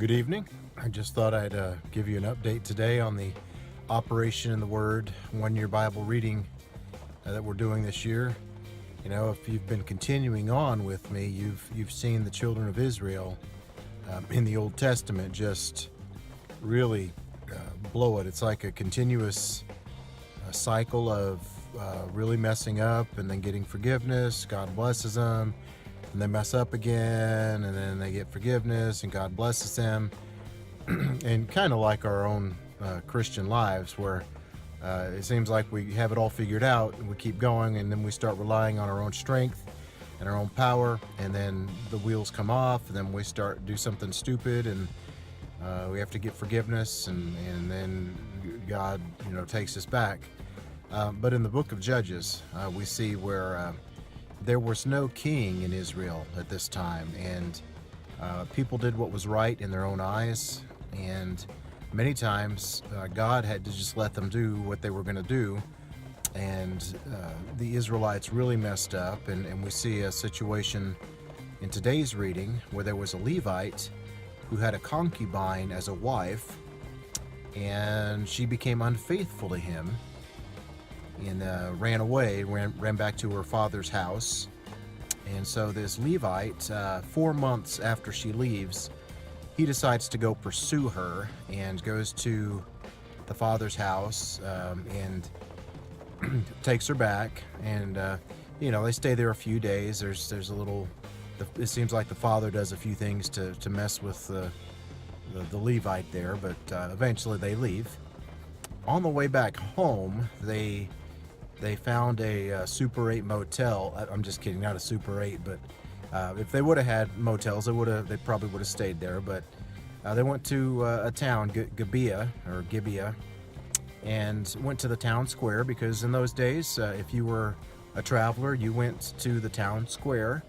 Good evening. I just thought I'd give you an update today on the Operation in the Word 1-year Bible reading that we're doing this year. You know, if you've been continuing on with me, you've seen the children of Israel in the Old Testament just really blow it. It's like a continuous cycle of really messing up and then getting forgiveness. God blesses them, and they mess up again, and then they get forgiveness, and God blesses them. And kind of like our own Christian lives, where it seems like we have it all figured out, and we keep going, and then we start relying on our own strength and our own power, and then the wheels come off, and then we start to do something stupid, and we have to get forgiveness, and then God, takes us back. But in the book of Judges, we see where there was no king in Israel at this time, and people did what was right in their own eyes, and many times God had to just let them do what they were going to do, and the Israelites really messed up. And we see a situation in today's reading where there was a Levite who had a concubine as a wife, and she became unfaithful to him and ran away, ran back to her father's house. And so this Levite, 4 months after she leaves, he decides to go pursue her and goes to the father's house and takes her back. And they stay there a few days. There's a little. It seems like the father does a few things to mess with the Levite there, but eventually they leave. On the way back home, they found a Super 8 motel. I'm just kidding, not a Super 8, but if they would have had motels, they probably would have stayed there. But they went to a town, Gibeah, and went to the town square, because in those days, if you were a traveler, you went to the town square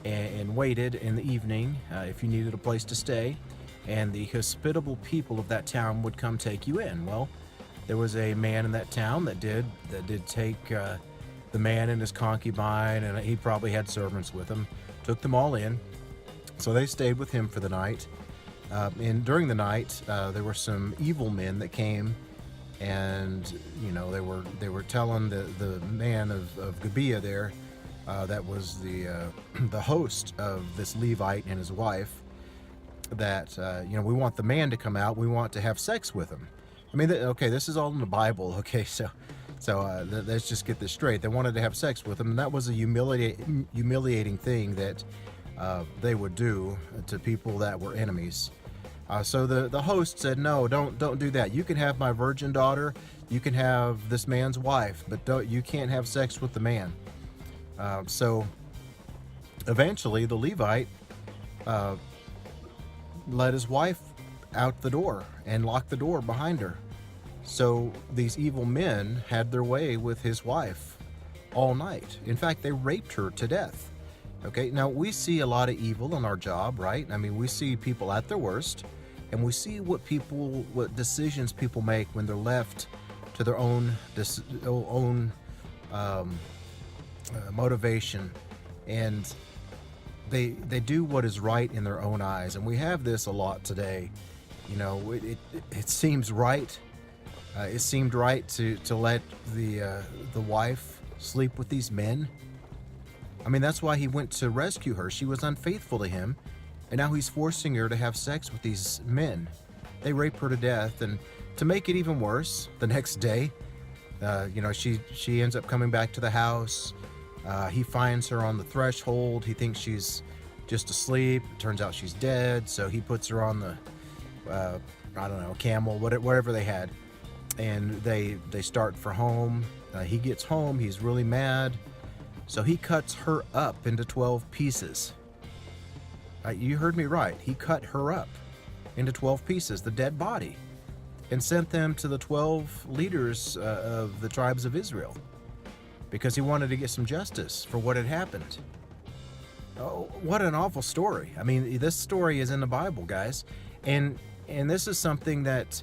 and waited in the evening if you needed a place to stay, and the hospitable people of that town would come take you in. Well, there was a man in that town that did take the man and his concubine, and he probably had servants with him, took them all in. So they stayed with him for the night. And during the night, there were some evil men that came, and they were telling the man of Gibeah there, that was the host of this Levite and his wife, that we want the man to come out. We want to have sex with him. I mean, okay, this is all in the Bible. Okay, so let's just get this straight. They wanted to have sex with him, and that was a humiliating thing that they would do to people that were enemies. So the host said, "No, don't do that. You can have my virgin daughter. You can have this man's wife, but you can't have sex with the man." So eventually, the Levite let his wife out the door and locked the door behind her. So these evil men had their way with his wife all night. In fact, they raped her to death. Okay, now we see a lot of evil in our job, right? I mean, we see people at their worst, and we see what decisions people make when they're left to their own motivation, and they do what is right in their own eyes. And we have this a lot today. It seems right. It seemed right to let the wife sleep with these men. I mean, that's why he went to rescue her. She was unfaithful to him, and now he's forcing her to have sex with these men. They rape her to death, and to make it even worse, the next day, she ends up coming back to the house. He finds her on the threshold. He thinks she's just asleep. It turns out she's dead, so he puts her on the camel, whatever they had, and they start for home. He gets home, he's really mad, so he cuts her up into 12 pieces. You heard me right. He cut her up into 12 pieces, the dead body, and sent them to the 12 leaders of the tribes of Israel, because he wanted to get some justice for what had happened. Oh, what an awful story. I mean, this story is in the Bible, guys. And this is something that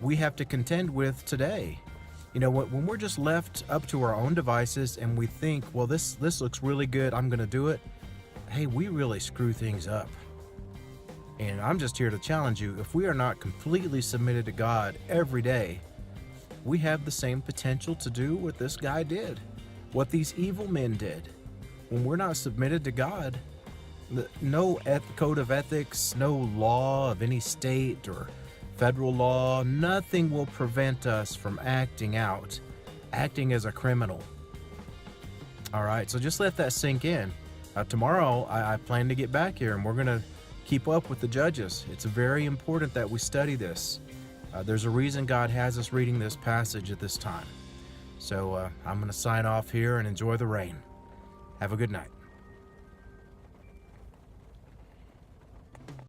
we have to contend with today. When we're just left up to our own devices and we think, well, this looks really good, I'm going to do it. Hey, we really screw things up. And I'm just here to challenge you. If we are not completely submitted to God every day, we have the same potential to do what this guy did, what these evil men did. When we're not submitted to God, no code of ethics, no law of any state or federal law, nothing will prevent us from acting as a criminal. All right, so just let that sink in. Tomorrow, I plan to get back here and we're going to keep up with the Judges. It's very important that we study this. There's a reason God has us reading this passage at this time. So I'm going to sign off here and enjoy the rain. Have a good night.